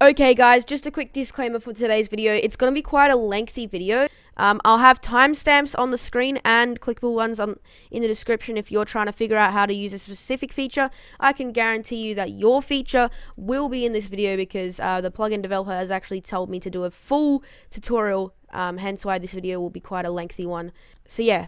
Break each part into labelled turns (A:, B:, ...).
A: Okay guys, just a quick disclaimer for today's video. It's going to be quite a lengthy video. I'll have timestamps on the screen and clickable ones in the description if you're trying to figure out how to use a specific feature. I can guarantee you that your feature will be in this video because the plugin developer has actually told me to do a full tutorial, hence why this video will be quite a lengthy one. So yeah,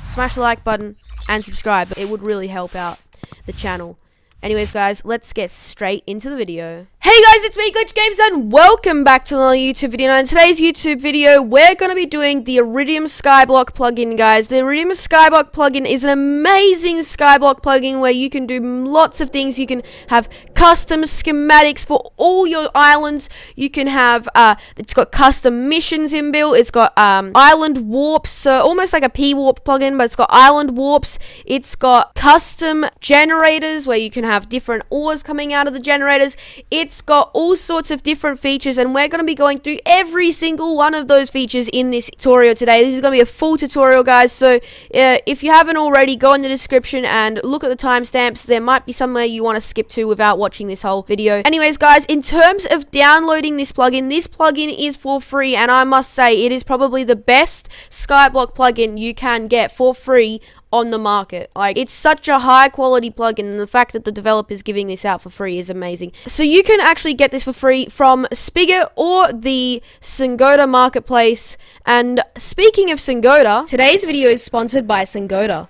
A: smash the like button and subscribe. It would really help out the channel. Anyways guys, let's get straight into the video. Hey guys, it's me, Glitch Games, and welcome back to another YouTube video. Now in today's YouTube video, we're going to be doing the Iridium Skyblock plugin, guys. The Iridium Skyblock plugin is an amazing Skyblock plugin where you can do lots of things. You can have custom schematics for all your islands. You can have, it's got custom missions inbuilt. It's got island warps, so almost like a P-warp plugin, but it's got island warps. It's got custom generators where you can have different ores coming out of the generators. It's got all sorts of different features, and we're going to be going through every single one of those features in this tutorial today. This is going to be a full tutorial, guys, so if you haven't already, go in the description and look at the timestamps. There might be somewhere you want to skip to without watching this whole video. Anyways guys, in terms of downloading this plugin is for free, and I must say it is probably the best Skyblock plugin you can get for free on the market. Like, it's such a high quality plugin, and the fact that the developer is giving this out for free is amazing. So you can actually get this for free from Spigot or the SONGODA marketplace. And speaking of SONGODA, today's video is sponsored by SONGODA.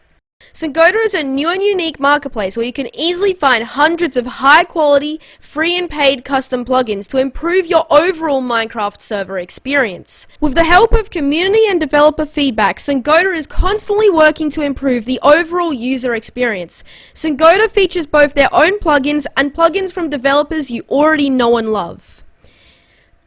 A: SONGODA is a new and unique marketplace where you can easily find hundreds of high-quality, free and paid custom plugins to improve your overall Minecraft server experience. With the help of community and developer feedback, SONGODA is constantly working to improve the overall user experience. SONGODA features both their own plugins and plugins from developers you already know and love.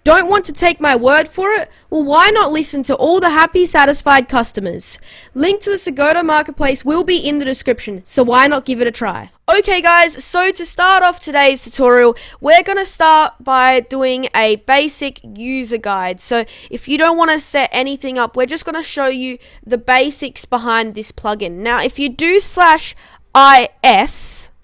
A: Don't want to take my word for it? Well, why not listen to all the happy, satisfied customers? Link to the SONGODA marketplace will be in the description, so why not give it a try? Okay guys, so to start off today's tutorial, we're going to start by doing a basic user guide. So if you don't want to set anything up, we're just going to show you the basics behind this plugin. Now, if you do /is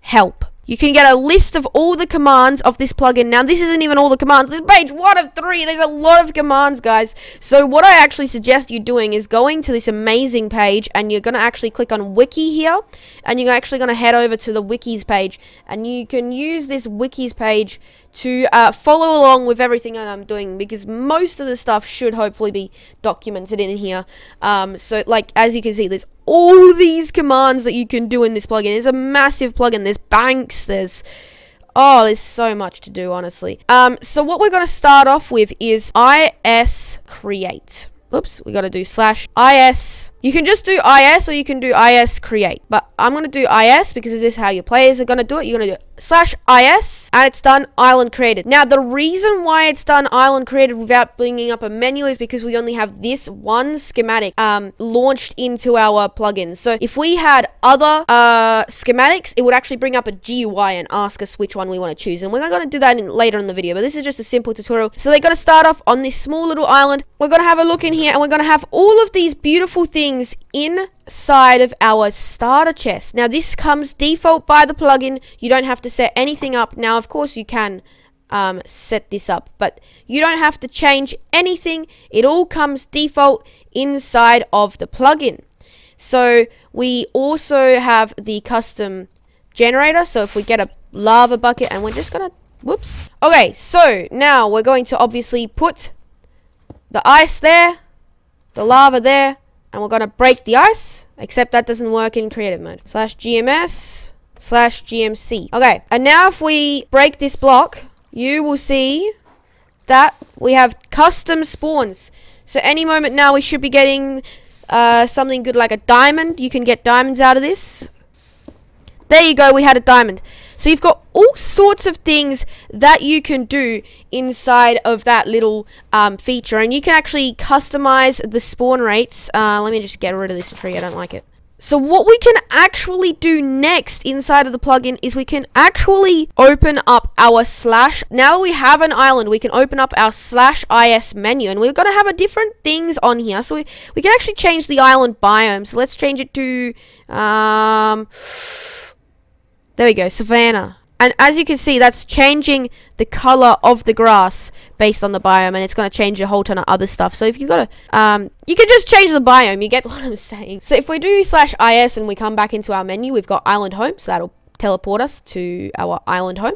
A: help, you can get a list of all the commands of this plugin. Now, this isn't even all the commands. This is page 1 of 3. There's a lot of commands, guys. So what I actually suggest you doing is going to this amazing page, and you're going to actually click on Wiki here, and you're actually going to head over to the Wikis page, and you can use this Wikis page to follow along with everything that I'm doing, because most of the stuff should hopefully be documented in here. So, like, as you can see, there's all these commands that you can do in this plugin. It's a massive plugin. There's banks, there's so much to do, honestly. So what we're going to start off with is is create. Oops, we got to do /is. You can just do is, or you can do is create, but I'm going to do is because this is how your players are going to do it. You're going to do /is, and it's done island created. Now, the reason why it's done island created without bringing up a menu is because we only have this one schematic launched into our plugin. So if we had other schematics, it would actually bring up a GUI and ask us which one we want to choose, and we're going to do that later in the video, but this is just a simple tutorial. So they're going to start off on this small little island. We're going to have a look in here, and we're going to have all of these beautiful things inside of our starter chest. Now, this comes default by the plugin. You don't have to set anything up. Now, of course, you can set this up, but you don't have to change anything. It all comes default inside of the plugin. So we also have the custom generator. So if we get a lava bucket, and we're just gonna, whoops. Okay, so now we're going to obviously put the ice there, the lava there, and we're going to break the ice, except that doesn't work in creative mode. /gms/gmc. Okay, and now if we break this block, you will see that we have custom spawns. So any moment now we should be getting something good like a diamond. You can get diamonds out of this. There you go, we had a diamond. So you've got all sorts of things that you can do inside of that little feature. And you can actually customize the spawn rates. Let me just get rid of this tree, I don't like it. So what we can actually do next inside of the plugin is we can actually open up our /. Now that we have an island, we can open up our /is menu, and we're going to have a different things on here. So we can actually change the island biome. So let's change it to, there we go, Savannah. And as you can see, that's changing the color of the grass based on the biome, and it's going to change a whole ton of other stuff. So if you got to, you can just change the biome. You get what I'm saying. So if we do /is and we come back into our menu, we've got island home. So that'll teleport us to our island home.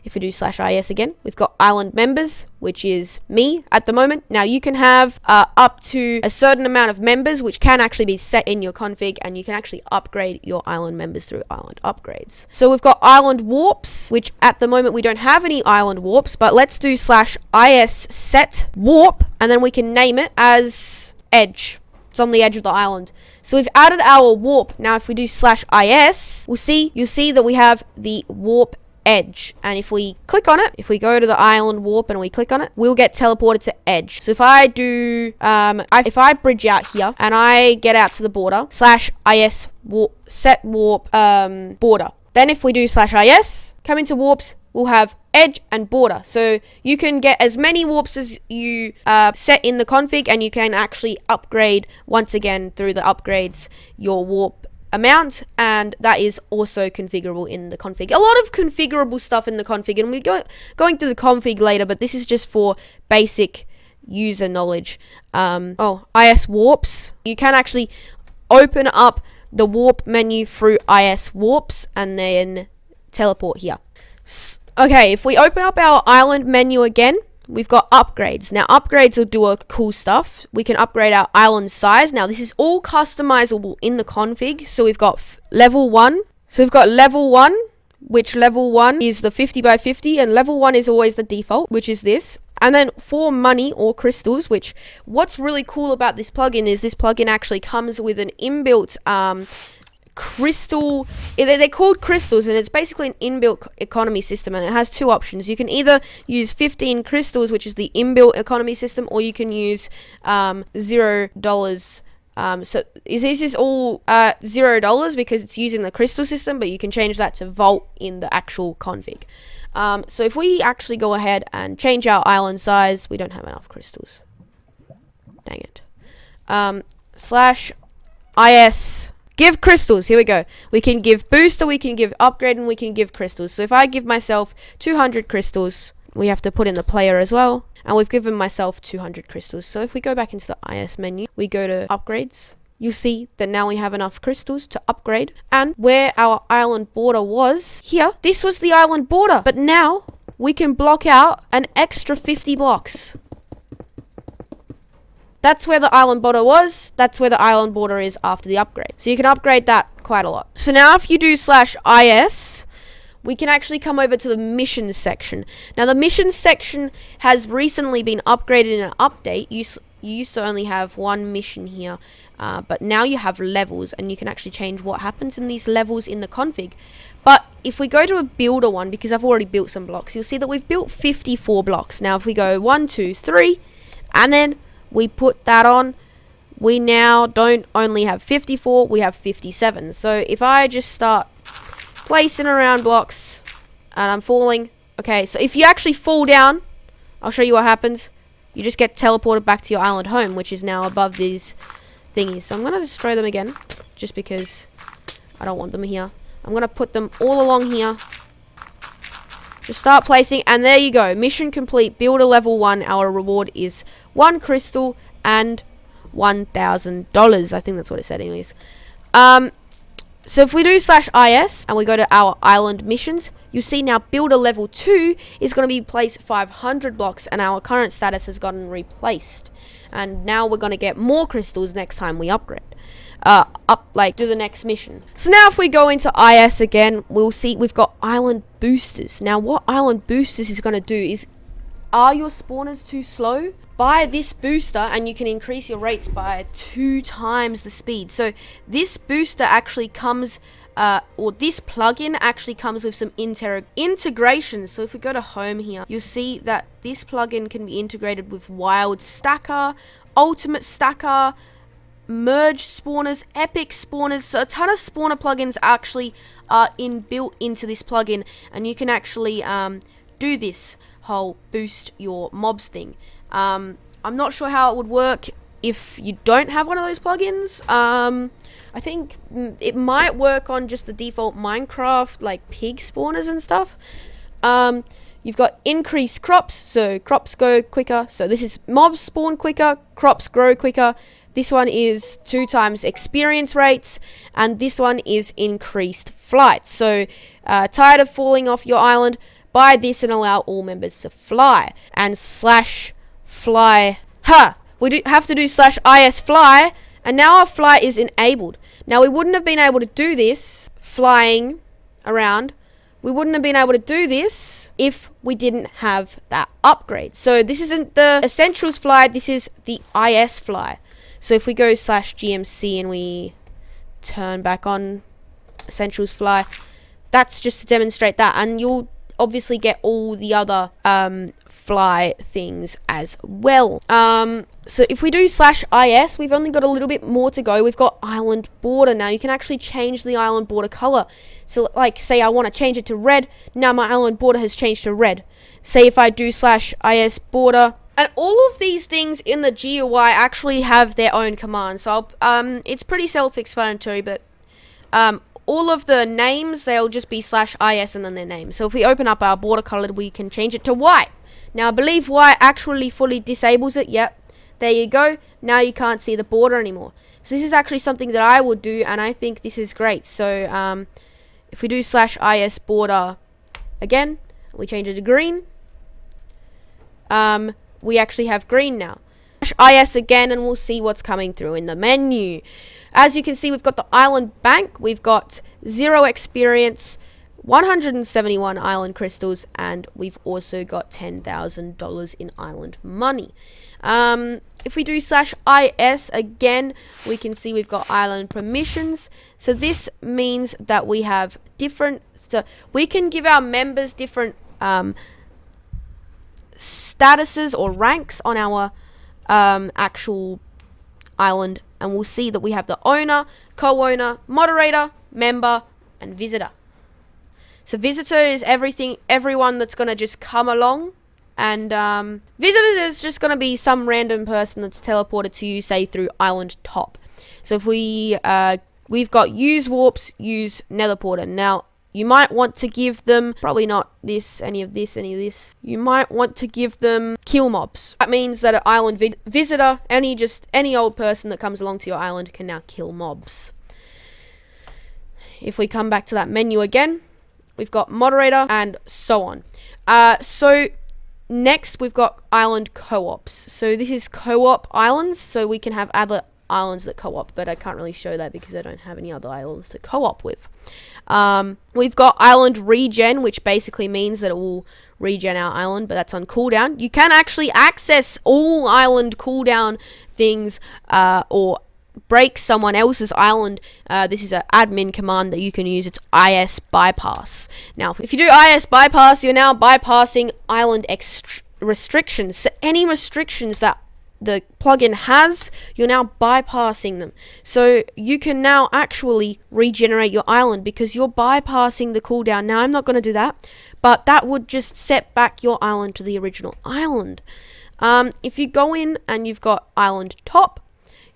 A: If we do /is again, we've got island members, which is me at the moment. Now you can have up to a certain amount of members, which can actually be set in your config, and you can actually upgrade your island members through island upgrades. So we've got island warps, which at the moment we don't have any island warps, but let's do /is set warp, and then we can name it as edge. It's on the edge of the island. So we've added our warp. Now if we do /is, you'll see that we have the warp edge, and if we click on it, if we go to the island warp and we click on it, we'll get teleported to edge. So if I do if I bridge out here and I get out to the border, /is warp, set warp border, then if we do /is, come into warps, we'll have edge and border. So you can get as many warps as you set in the config, and you can actually upgrade once again through the upgrades your warp amount, and that is also configurable in the config. A lot of configurable stuff in the config, and we're going through the config later, but this is just for basic user knowledge. Is warps, you can actually open up the warp menu through is warps and then teleport here. Okay, if we open up our island menu again, we've got upgrades. Now upgrades will do a cool stuff. We can upgrade our island size. Now this is all customizable in the config. So we've got level 1. So we've got level 1, which level 1 is the 50 by 50, and level 1 is always the default, which is this. And then for money or crystals, which what's really cool about this plugin is this plugin actually comes with an inbuilt crystal. They're called crystals, and it's basically an inbuilt economy system, and it has two options. You can either use 15 crystals, which is the inbuilt economy system, or you can use $0. So this is all $0 because it's using the crystal system, but you can change that to Vault in the actual config. So if we actually go ahead and change our island size, we don't have enough crystals. Dang it. /is give crystals. Here we go. We can give booster, we can give upgrade, and we can give crystals. So if I give myself 200 crystals, we have to put in the player as well. And we've given myself 200 crystals. So if we go back into the IS menu, we go to upgrades. You'll see that now we have enough crystals to upgrade. And where our island border was, here, this was the island border. But now we can block out an extra 50 blocks. That's where the island border was. That's where the island border is after the upgrade. So you can upgrade that quite a lot. So now if you do /is, we can actually come over to the missions section. Now the missions section has recently been upgraded in an update. You used to only have one mission here, but now you have levels, and you can actually change what happens in these levels in the config. But if we go to a builder one, because I've already built some blocks, you'll see that we've built 54 blocks. Now if we go 1, 2, 3, and then we put that on, we now don't only have 54, we have 57. So if I just start placing around blocks and I'm falling, okay, so if you actually fall down, I'll show you what happens. You just get teleported back to your island home, which is now above these thingies. So I'm going to destroy them again, just because I don't want them here. I'm going to put them all along here. Just start placing, and there you go. Mission complete. Builder level 1. Our reward is 1 crystal and $1,000. I think that's what it said anyways. So if we do /is and we go to our island missions, you see now builder level 2 is going to be placed 500 blocks, and our current status has gotten replaced. And now we're going to get more crystals next time we upgrade. Do the next mission. So now if we go into IS again, we'll see we've got island boosters. Now what island boosters is going to do is, are your spawners too slow? Buy this booster and you can increase your rates by 2 times the speed. So this booster actually comes, or this plugin actually comes with some integration. So if we go to home here, you'll see that this plugin can be integrated with Wild Stacker, Ultimate Stacker, Merge spawners, Epic spawners. So a ton of spawner plugins actually are inbuilt into this plugin, and you can actually do this whole boost your mobs thing. I'm not sure how it would work if you don't have one of those plugins. I think it might work on just the default Minecraft like pig spawners and stuff. You've got increased crops, so crops go quicker. So this is mobs spawn quicker, crops grow quicker. This one is 2 times experience rates, and this one is increased flight. So tired of falling off your island? Buy this and allow all members to fly. And /fly. We do have to do /is fly, and now our fly is enabled. Now we wouldn't have been able to do this flying around. We wouldn't have been able to do this if we didn't have that upgrade. So this isn't the essentials fly, this is the IS fly. So if we go /GMC and we turn back on essentials fly, that's just to demonstrate that, and you'll obviously get all the other fly things as well. So if we do /IS, we've only got a little bit more to go. We've got island border. Now you can actually change the island border color. So like say I want to change it to red. Now my island border has changed to red. Say if I do /IS border, and all of these things in the GUI actually have their own commands. So it's pretty self-explanatory, but all of the names, they'll just be /IS and then their name. So if we open up our border color, we can change it to white. Now I believe white actually fully disables it. Yep, there you go. Now you can't see the border anymore. So this is actually something that I would do, and I think this is great. So if we do /IS border again, we change it to green. We actually have green now. /IS again, and we'll see what's coming through in the menu. As you can see, we've got the island bank, we've got 0 experience, 171 island crystals, and we've also got $10,000 in island money. If we do /IS again, we can see we've got island permissions. So this means that we have different, so we can give our members different statuses or ranks on our actual island, and we'll see that we have the owner, co-owner, moderator, member, and visitor. So visitor is everyone that's going to just come along, and visitor is just going to be some random person that's teleported to you, say through island top. So if we've got use warps, use nether porter. Now you might want to give them, probably not this, any of this. You might want to give them kill mobs. That means that an island visitor, any old person that comes along to your island can now kill mobs. If we come back to that menu again, we've got moderator and so on. So next we've got island co-ops. So this is co-op islands, so we can have other islands that co-op, but I can't really show that because I don't have any other islands to co-op with. We've got island regen, which basically means that it will regen our island, but that's on cooldown. You can actually access all island cooldown things or break someone else's island. This is an admin command that you can use. It's IS bypass. Now if you do IS bypass, you're now bypassing island restrictions. So any restrictions that the plugin has, you're now bypassing them. So you can now actually regenerate your island because you're bypassing the cooldown. Now I'm not going to do that, but that would just set back your island to the original island. If you go in and you've got island top,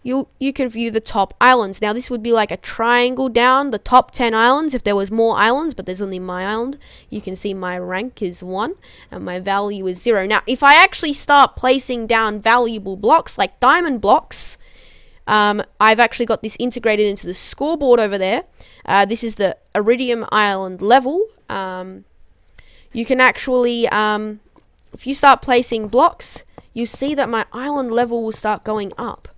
A: you can view the top islands. Now this would be like a triangle down the top 10 islands if there was more islands, but there's only my island. You can see my rank is 1 and my value is 0. Now if I actually start placing down valuable blocks like diamond blocks, I've actually got this integrated into the scoreboard over there. This is the Iridium island level. You can actually, if you start placing blocks, you see that my island level will start going up.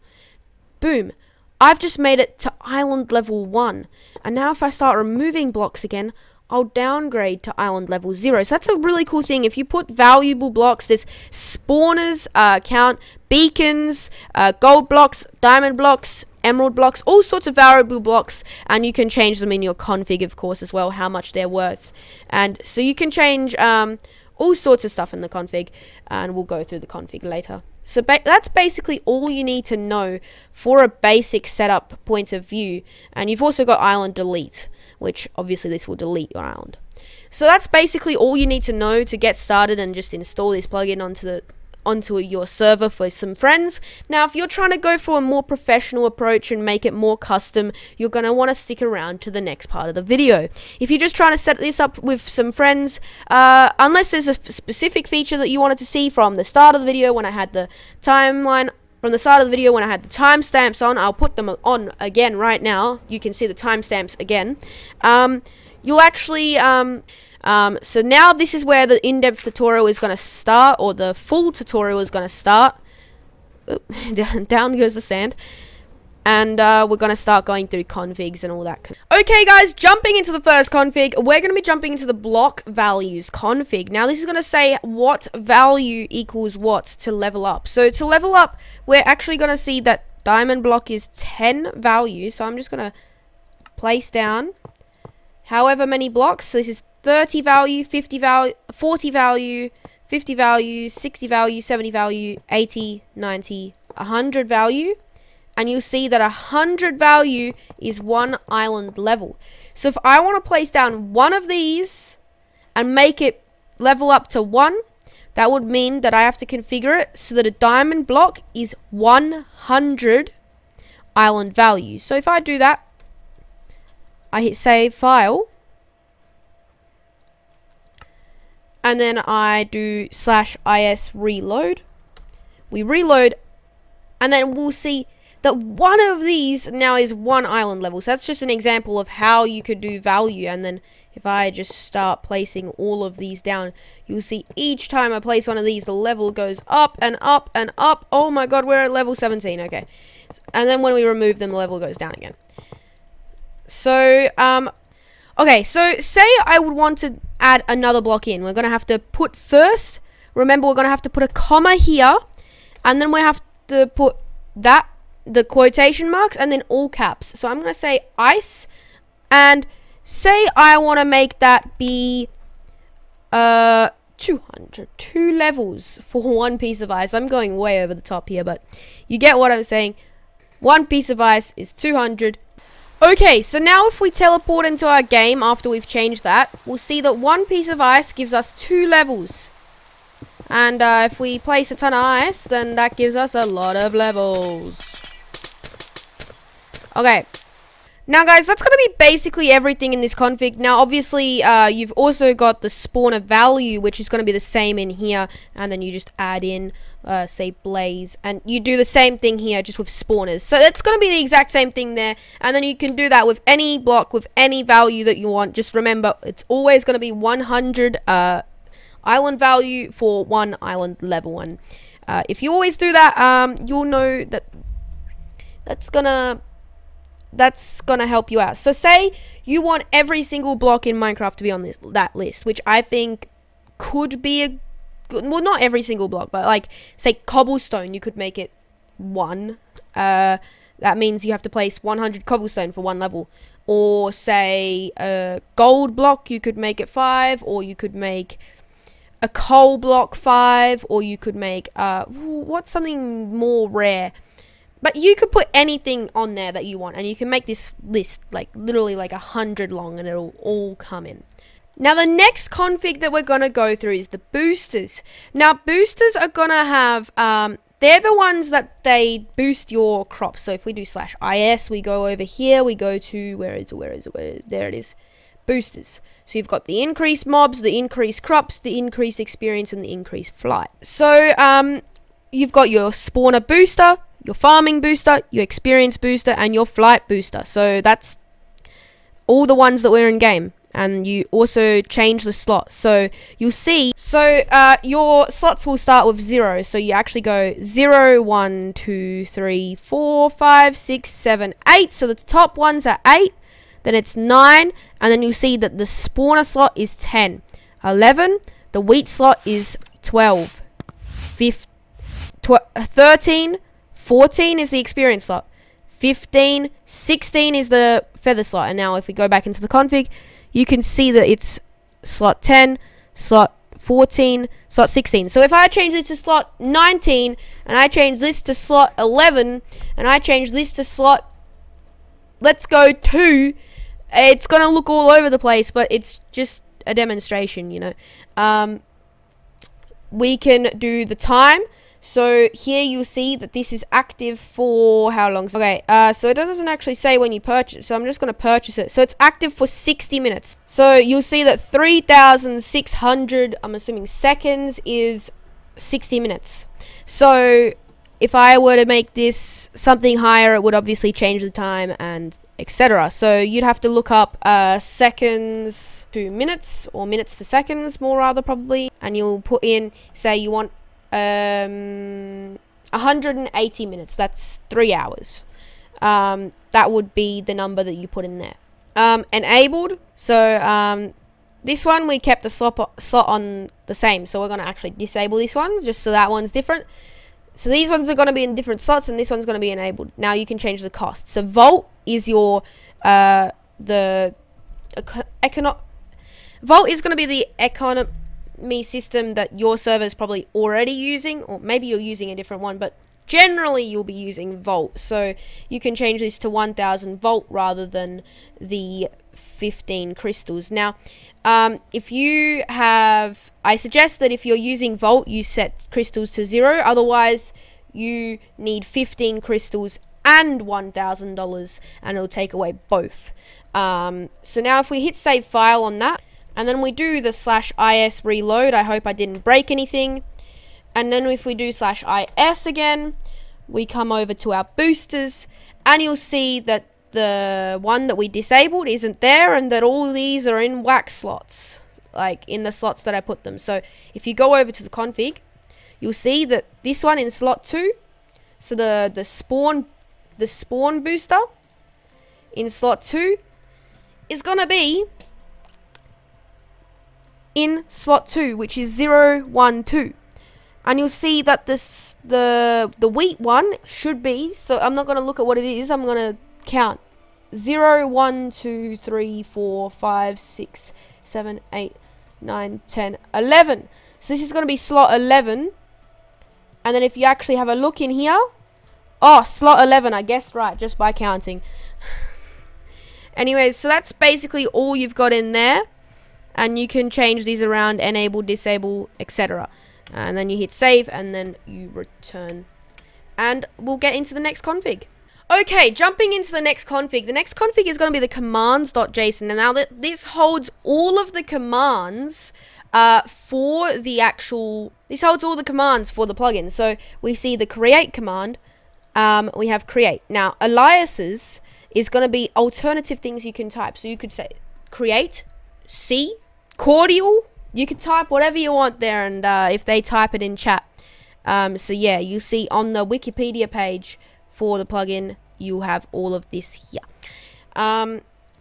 A: Boom, I've just made it to island level 1. And now if I start removing blocks again, I'll downgrade to island level 0. So that's a really cool thing. If you put valuable blocks, there's spawners, count, beacons, gold blocks, diamond blocks, emerald blocks, all sorts of valuable blocks, and you can change them in your config, of course, as well, how much they're worth. And so you can change all sorts of stuff in the config, and we'll go through the config later. So that's basically all you need to know for a basic setup point of view. And you've also got island delete, which obviously this will delete your island. So that's basically all you need to know to get started and just install this plugin onto your server for some friends. Now, if you're trying to go for a more professional approach and make it more custom, you're going to want to stick around to the next part of the video. If you're just trying to set this up with some friends, unless there's a specific feature that you wanted to see from the start of the video when I had the timeline, from the start of the video when I had the timestamps on, I'll put them on again right now. You can see the timestamps again. You'll actually... so now this is where the in-depth tutorial is going to start, or the full tutorial is going to start. Down goes the sand. And we're going to start going through configs and all that. Okay guys, jumping into the first config, we're going to be jumping into the block values config. Now this is going to say what value equals what to level up. So to level up, we're actually going to see that diamond block is 10 values. So I'm just going to place down however many blocks. So this is 30 value, 50 value, 40 value, 50 value, 60 value, 70 value, 80, 90, 100 value. And you'll see that 100 value is one island level. So if I want to place down one of these and make it level up to 1, that would mean that I have to configure it so that a diamond block is 100 island value. So if I do that, I hit save file. And then I do /is reload. We reload, and then we'll see that one of these now is one island level. So that's just an example of how you could do value. And then if I just start placing all of these down, you'll see each time I place one of these, the level goes up and up and up. Oh my god, we're at level 17. Okay. And then when we remove them, the level goes down again. So, okay, so say I would want to add another block in. We're going to have to put first, remember we're going to have to put a comma here, and then we have to put that, the quotation marks, and then all caps. So I'm going to say ice, and say I want to make that be 200, 2 levels for one piece of ice. I'm going way over the top here, but you get what I'm saying. One piece of ice is 200. Okay, so now if we teleport into our game after we've changed that, we'll see that one piece of ice gives us 2 levels. And if we place a ton of ice, then that gives us a lot of levels. Okay. Now guys, that's going to be basically everything in this config. Now obviously, you've also got the spawner value, which is going to be the same in here. And then you just add in... say blaze, and you do the same thing here just with spawners. So that's going to be the exact same thing there, and then you can do that with any block with any value that you want. Just remember, it's always going to be 100 island value for one island level. And if you always do that, you'll know that that's gonna help you out. So say you want every single block in Minecraft to be on that list, which I think could be a well, not every single block, but like, say, cobblestone, you could make it 1. That means you have to place 100 cobblestone for one level. Or, say, a gold block, you could make it 5. Or you could make a coal block 5. Or you could make, what's something more rare? But you could put anything on there that you want. And you can make this list, like, literally like 100 long, and it'll all come in. Now, the next config that we're going to go through is the boosters. Now, boosters are going to have, they're the ones that they boost your crops. So if we do /is, we go over here, we go to, where is it? There it is. Boosters. So you've got the increased mobs, the increased crops, the increased experience, and the increased flight. So, you've got your spawner booster, your farming booster, your experience booster, and your flight booster. So that's all the ones that we're in game. And you also change the slots. So you'll see, your slots will start with 0. So you actually go 0, 1, 2, 3, 4, 5, 6, 7, 8. So the top ones are 8. Then it's 9. And then you'll see that the spawner slot is 10. 11. The wheat slot is 12. 13. 14 is the experience slot. 15. 16 is the feather slot. And now if we go back into the config, you can see that it's slot 10, slot 14, slot 16. So if I change this to slot 19, and I change this to slot 11, and I change this to slot, let's go 2, it's going to look all over the place, but it's just a demonstration, you know. we can do the time. So here you'll see that this is active for how long? Okay, so it doesn't actually say when you purchase, so I'm just going to purchase it. So it's active for 60 minutes. So you'll see that 3,600, I'm assuming seconds, is 60 minutes. So if I were to make this something higher, it would obviously change the time and etc. So you'd have to look up seconds to minutes, or minutes to seconds, more rather probably, and you'll put in, say you want 180 minutes. That's 3 hours. That would be the number that you put in there. Enabled. So this one we kept the slot on the same. So we're going to actually disable this one just so that one's different. So these ones are going to be in different slots, and this one's going to be enabled. Now you can change the cost. So Vault is your Vault is going to be the economy system that your server is probably already using, or maybe you're using a different one, but generally you'll be using Vault. So you can change this to 1000 Vault rather than the 15 crystals. Now if you have, I suggest that if you're using Vault, you set crystals to 0. Otherwise you need 15 crystals and $1,000, and it'll take away both. So now if we hit save file on that, and then we do the /is reload, I hope I didn't break anything. And then if we do /is again, we come over to our boosters, and you'll see that the one that we disabled isn't there, and that all these are in wax slots, like in the slots that I put them. So if you go over to the config, you'll see that this one in slot 2, so the spawn booster in slot 2 is gonna be in slot 2, which is 0, 1, 2. And you'll see that this the wheat one should be, so I'm not going to look at what it is, I'm going to count 0, 1, 2, 3, 4, 5, 6, 7, 8, 9, 10, 11. So this is going to be slot 11. And then if you actually have a look in here, oh, slot 11, I guessed right just by counting. Anyways, so that's basically all you've got in there. And you can change these around, enable, disable, etc. And then you hit save, and then you return. And we'll get into the next config. Okay, jumping into the next config. The next config is going to be the commands.json. And now that this holds all of the commands for the actual... This holds all the commands for the plugin. So we see the create command. We have create. Now, aliases is going to be alternative things you can type. So you could say create, C, cordial. You can type whatever you want there, and if they type it in chat. So yeah, you see on the Wikipedia page for the plugin, you have all of this here.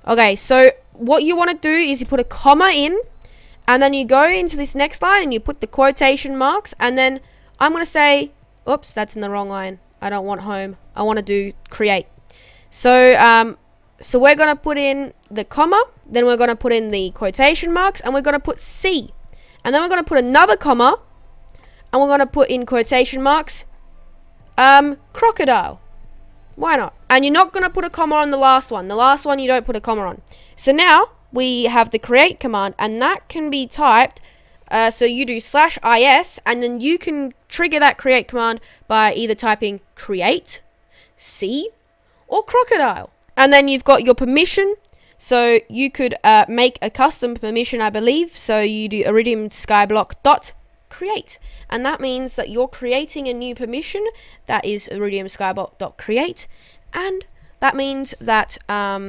A: Okay, so what you want to do is you put a comma in, and then you go into this next line and you put the quotation marks, and then I'm going to say, oops, that's in the wrong line. I don't want home. I want to do create. So so we're going to put in the comma, then we're going to put in the quotation marks, and we're going to put C. And then we're going to put another comma, and we're going to put in quotation marks, crocodile. Why not? And you're not going to put a comma on the last one. The last one you don't put a comma on. So now we have the create command, and that can be typed. So you do /is, and then you can trigger that create command by either typing create, C, or crocodile. And then you've got your permission. So you could make a custom permission, I believe. So you do Iridium Skyblock dot create, and that means that you're creating a new permission that is Iridium Skyblock dot create, and that means that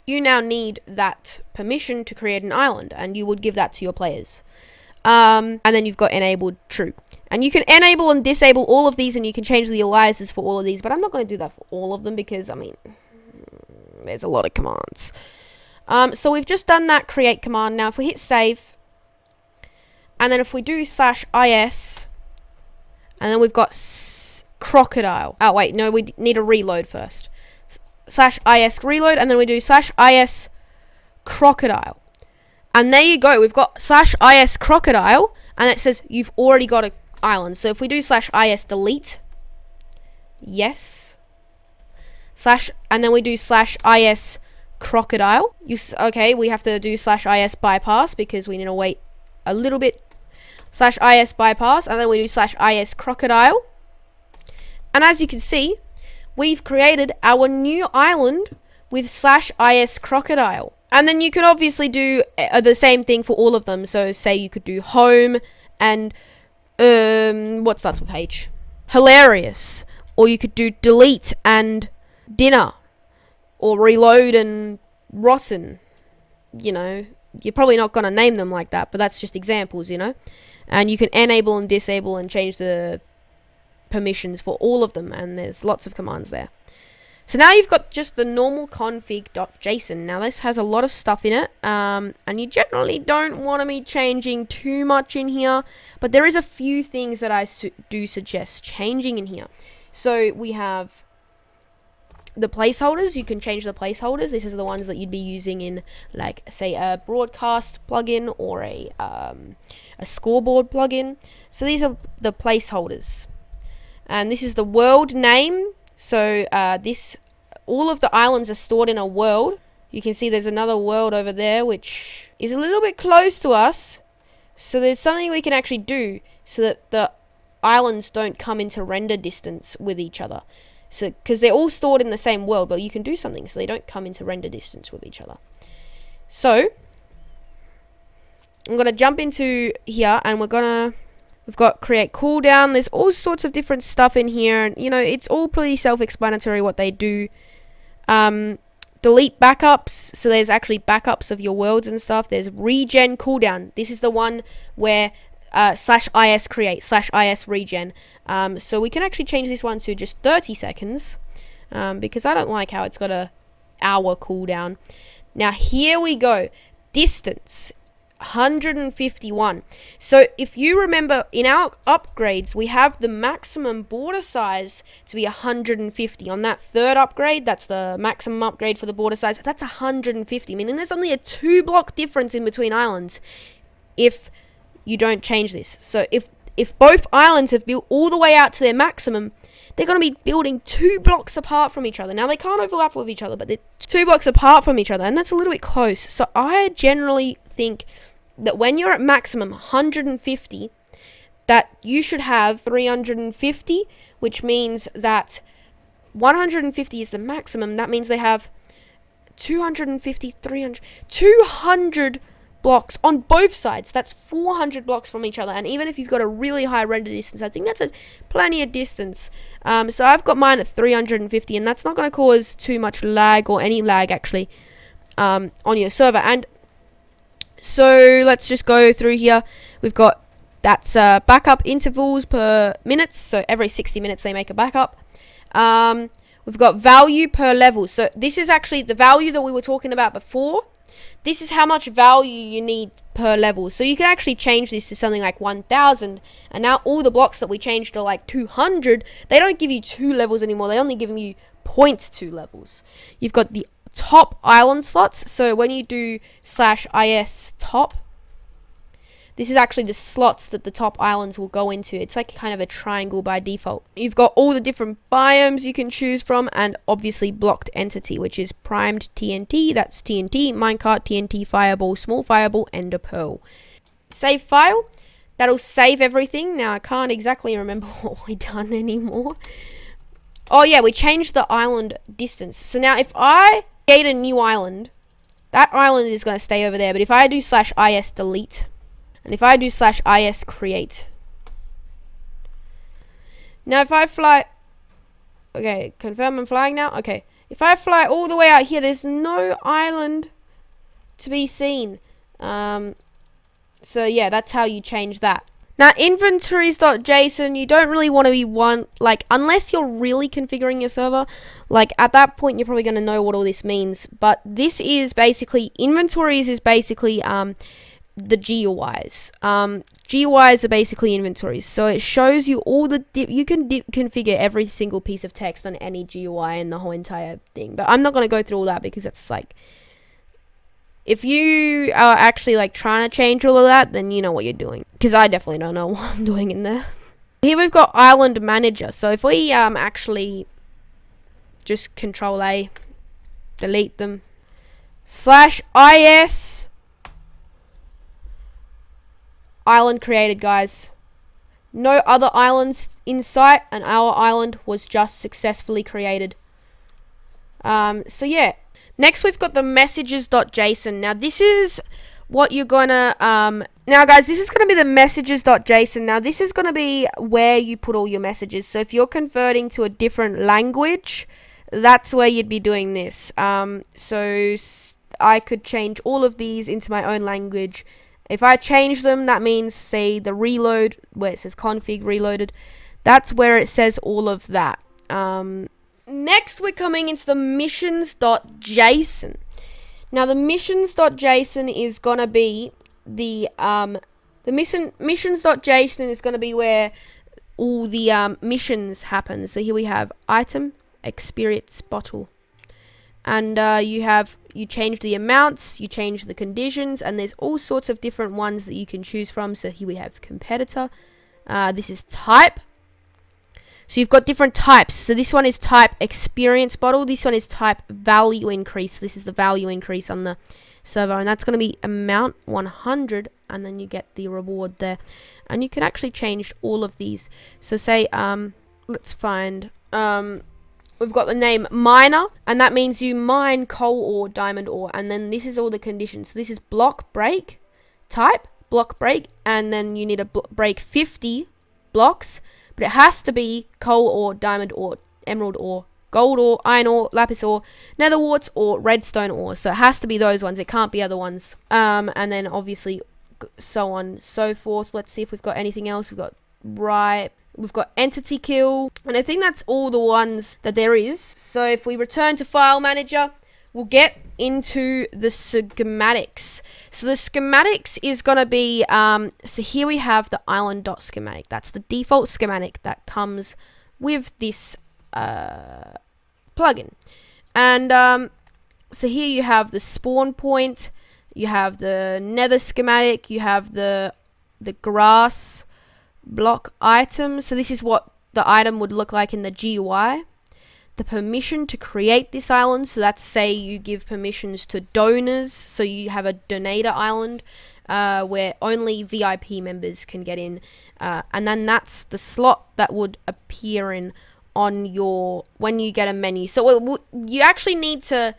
A: you now need that permission to create an island, and you would give that to your players. And then you've got enabled true, and you can enable and disable all of these, and you can change the aliases for all of these, but I'm not going to do that for all of them because, I mean, there's a lot of commands. So we've just done that create command. Now if we hit save, and then if we do /is, and then we've got crocodile. Oh wait, no, we need a reload first. /is reload, and then we do /is crocodile. And there you go, we've got /is crocodile, and it says you've already got an island. So if we do /is delete, yes, and then we do /is crocodile. Okay, we have to do /is bypass because we need to wait a little bit slash is bypass, and then we do slash is crocodile. And as you can see, we've created our new island with slash is crocodile. And then you can obviously do the same thing for all of them. So say you could do home and what starts with H? Hilarious. Or you could do delete and dinner. Or reload and rotten. You know, you're probably not going to name them like that, but that's just examples, you know. And you can enable and disable and change the permissions for all of them, and there's lots of commands there. So now you've got just the normal config.json. Now this has a lot of stuff in it, and you generally don't want to be changing too much in here, but there is a few things that I do suggest changing in here. So we have the placeholders. You can change the placeholders. This is the ones that you'd be using in, like, say, a broadcast plugin or a scoreboard plugin. So these are the placeholders, and this is the world name. So all of the islands are stored in a world. You can see there's another world over there which is a little bit close to us. So there's something we can actually do so that the islands don't come into render distance with each other. So, because they're all stored in the same world, but you can do something so they don't come into render distance with each other. So I'm gonna jump into here, and we've got create cooldown. There's all sorts of different stuff in here, and you know, it's all pretty self-explanatory what they do. Delete backups. So there's actually backups of your worlds and stuff. There's regen cooldown. This is the one where slash is create slash is regen. So we can actually change this one to just 30 seconds because I don't like how it's got a hour cooldown. Now here we go. Distance 151. So if you remember, in our upgrades we have the maximum border size to be 150. On that third upgrade, that's the maximum upgrade for the border size, that's 150. I mean, and there's only a 2 block difference in between islands if you don't change this. So if both islands have built all the way out to their maximum, they're going to be building 2 blocks apart from each other. Now they can't overlap with each other, but they're 2 blocks apart from each other, and that's a little bit close. So I generally think that when you're at maximum 150, that you should have 350, which means that 150 is the maximum. That means they have 250, 300, 200 blocks on both sides. That's 400 blocks from each other, and even if you've got a really high render distance, I think that's plenty of distance. So I've got mine at 350, and that's not going to cause too much lag, or any lag actually, on your server. And so let's just go through here. We've got that's backup intervals per minutes, so every 60 minutes they make a backup. We've got value per level, so this is actually the value that we were talking about before. This is how much value you need per level. So you can actually change this to something like 1000, and now all the blocks that we changed to like 200, they don't give you 2 levels anymore, they only give you 0.2 levels. You've got the top island slots. So when you do slash is top, this is actually the slots that the top islands will go into. It's like kind of a triangle by default. You've got all the different biomes you can choose from, and obviously blocked entity, which is primed TNT, that's TNT, minecart, TNT, fireball, small fireball, ender pearl. Save file, that'll save everything. Now I can't exactly remember what we done anymore. Oh yeah, we changed the island distance. So now if I create a new island, that island is going to stay over there. But if I do slash is delete, and if I do slash is create, now if I fly, okay, confirm I'm flying now. Okay, if I fly all the way out here, there's no island to be seen. So yeah, that's how you change that. Now, Inventories.json, you don't really want to be unless you're really configuring your server, like at that point you're probably going to know what all this means. But this is basically, inventories is basically the GUIs. GUIs are basically inventories, so it shows you all the you can configure every single piece of text on any GUI and the whole entire thing. But I'm not going to go through all that because it's like, if you are actually like trying to change all of that, then you know what you're doing, because I definitely don't know what I'm doing in there. Here we've got island manager. So if we actually just Control A, delete them, slash is Island created, guys. No other islands in sight, and our island was just successfully created. So yeah. Next, we've got the Messages.json. Now, this is what you're gonna, now guys, this is gonna be the Messages.json. Now, this is gonna be where you put all your messages. So if you're converting to a different language, that's where you'd be doing this. So I could change all of these into my own language. If I change them, that means, say, the reload, where it says config reloaded, that's where it says all of that. Next, we're coming into the Missions.json. Now, the Missions.json is going to be the Missions.json is going to be where all the missions happen. So here we have item, experience, bottle. And you change the amounts, you change the conditions, and there's all sorts of different ones that you can choose from. So here we have competitor. This is type. So you've got different types. So this one is type experience bottle. This one is type value increase. This is the value increase on the server, and that's going to be amount 100, and then you get the reward there. And you can actually change all of these. So say, let's find, we've got the name miner, and that means you mine coal ore, diamond ore, and then this is all the conditions. So this is block break, type, block break, and then you need to break 50 blocks. But it has to be coal ore, diamond ore, emerald ore, gold ore, iron ore, lapis ore, nether quartz ore, redstone ore. So it has to be those ones. It can't be other ones. And then obviously so on and so forth. Let's see if we've got anything else. We've got we've got entity kill. And I think that's all the ones that there is. So if we return to file manager, we'll get into the schematics. So the schematics is going to be, so here we have the island.schematic. That's the default schematic that comes with this plugin. And so here you have the spawn point, you have the nether schematic, you have the grass block item. So this is what the item would look like in the GUI. The permission to create this island, so that's, say you give permissions to donors, so you have a donator island where only VIP members can get in, and then that's the slot that would appear in on your, when you get a menu. So you actually need to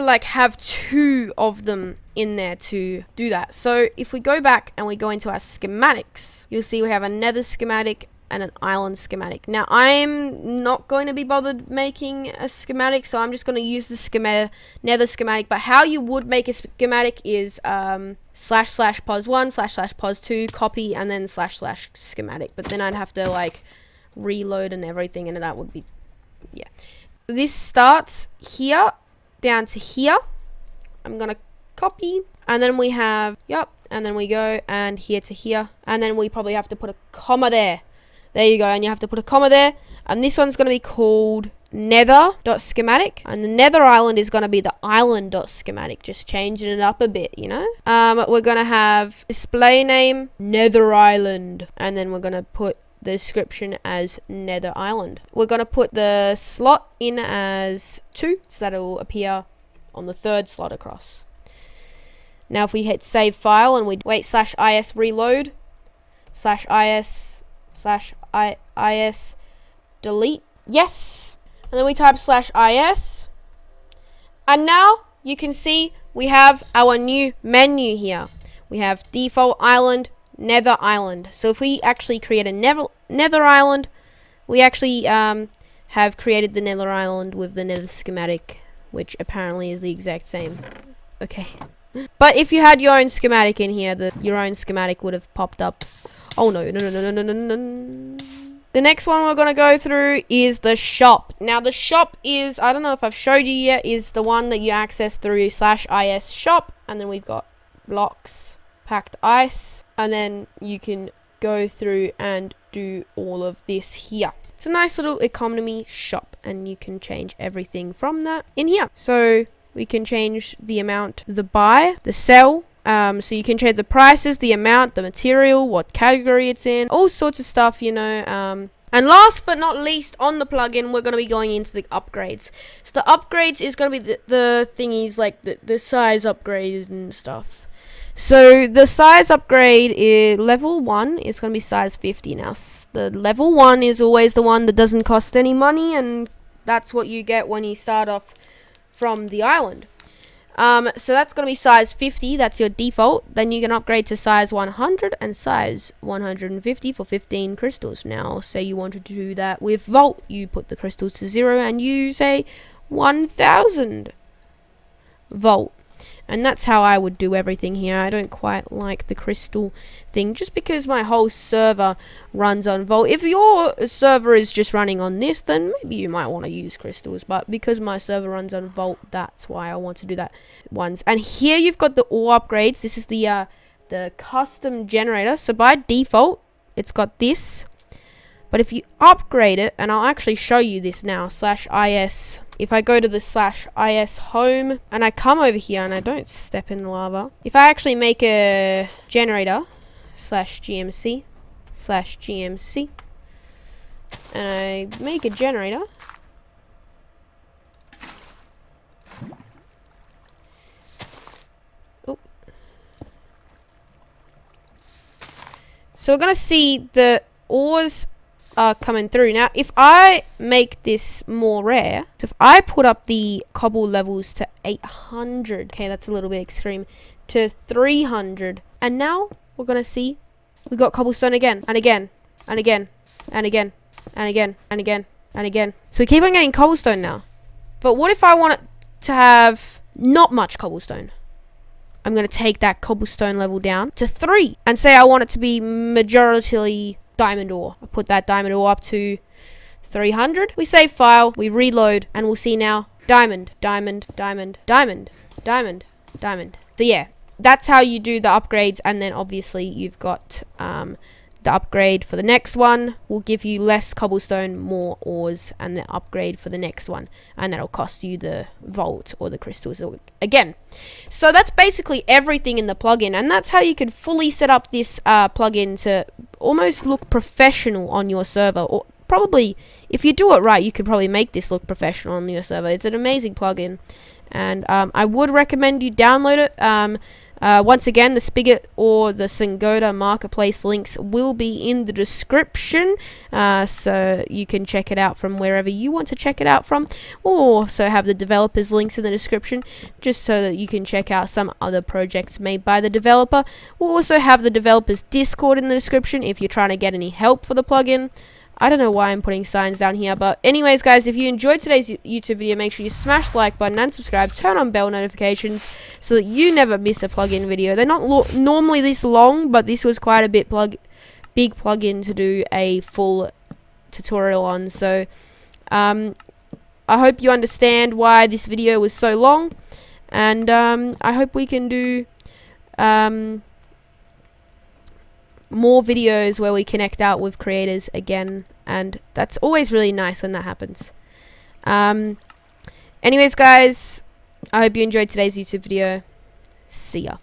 A: like have two of them in there to do that. So if we go back and we go into our schematics, you'll see we have a nether schematic and an island schematic. Now, I'm not going to be bothered making a schematic, so I'm just going to use the nether schematic. But how you would make a schematic is //pos1 //pos2 copy and then / schematic. But then I'd have to like reload and everything, and that would be, yeah. This starts here down to here. I'm gonna copy, and then we have, and then we go and here to here, and then we probably have to put a comma there. There you go, and you have to put a comma there. And this one's going to be called nether.schematic. And the nether island is going to be the island.schematic. Just changing it up a bit, you know. We're going to have display name nether island. And then we're going to put the description as nether island. We're going to put the slot in as 2. So that will appear on the 3rd slot across. Now if we hit save file and we wait /is reload /is delete, yes, and then we type /is, and now you can see we have our new menu here. We have default island, nether island. So if we actually create a nether island, we actually have created the nether island with the nether schematic, which apparently is the exact same. Okay. But if you had your own schematic in here, your own schematic would have popped up. Oh no. The next one we're going to go through is the shop. Now the shop is, I don't know if I've showed you yet, is the one that you access through /is shop. And then we've got blocks, packed ice. And then you can go through and do all of this here. It's a nice little economy shop, and you can change everything from that in here. So we can change the amount, the buy, the sell. So you can change the prices, the amount, the material, what category it's in, all sorts of stuff, you know. And last but not least, on the plugin, we're going to be going into the upgrades. So the upgrades is going to be the thingies like the size upgrades and stuff. So the size upgrade is level 1 is going to be size 50. Now the level 1 is always the one that doesn't cost any money, and that's what you get when you start off from the island. So that's going to be size 50. That's your default. Then you can upgrade to size 100 and size 150 for 15 crystals. Now say you wanted to do that with Vault. You put the crystals to 0 and you say 1000 Vault. And that's how I would do everything here. I don't quite like the crystal thing, just because my whole server runs on Vault. If your server is just running on this, then maybe you might want to use crystals. But because my server runs on Vault, that's why I want to do that ones. And here you've got the ore upgrades. This is the custom generator. So by default, it's got this. But if you upgrade it, and I'll actually show you this now, /is. If I go to the /is home, and I come over here, and I don't step in the lava. If I actually make a generator, /gmc, and I make a generator. Oh. So we're going to see the ores are coming through. Now if I make this more rare, so if I put up the cobble levels to 800, okay, that's a little bit extreme, to 300, and now we're gonna see we got cobblestone again and again and again and again and again and again and again. So we keep on getting cobblestone now. But what if I want it to have not much cobblestone? I'm gonna take that cobblestone level down to 3 and say I want it to be majority diamond ore. I put that diamond ore up to 300. We save file, we reload, and we'll see now diamond, diamond, diamond, diamond, diamond, diamond. So yeah, that's how you do the upgrades. And then obviously you've got the upgrade for the next one will give you less cobblestone, more ores, and the upgrade for the next one, and that'll cost you the vault or the crystals again. So that's basically everything in the plugin, and that's how you can fully set up this plugin to almost look professional on your server. Or probably, if you do it right, you could probably make this look professional on your server. It's an amazing plugin, and I would recommend you download it. Once again, the Spigot or the SONGODA marketplace links will be in the description, so you can check it out from wherever you want to check it out from. We'll also have the developers links in the description, just so that you can check out some other projects made by the developer. We'll also have the developers Discord in the description if you're trying to get any help for the plugin. I don't know why I'm putting signs down here, but anyways, guys, if you enjoyed today's YouTube video, make sure you smash the like button and subscribe, turn on bell notifications so that you never miss a plugin video. They're not normally this long, but this was quite a big plugin to do a full tutorial on. So I hope you understand why this video was so long, and I hope we can do more videos where we connect out with creators again, and that's always really nice when that happens. Anyways, guys, I hope you enjoyed today's YouTube video. See ya.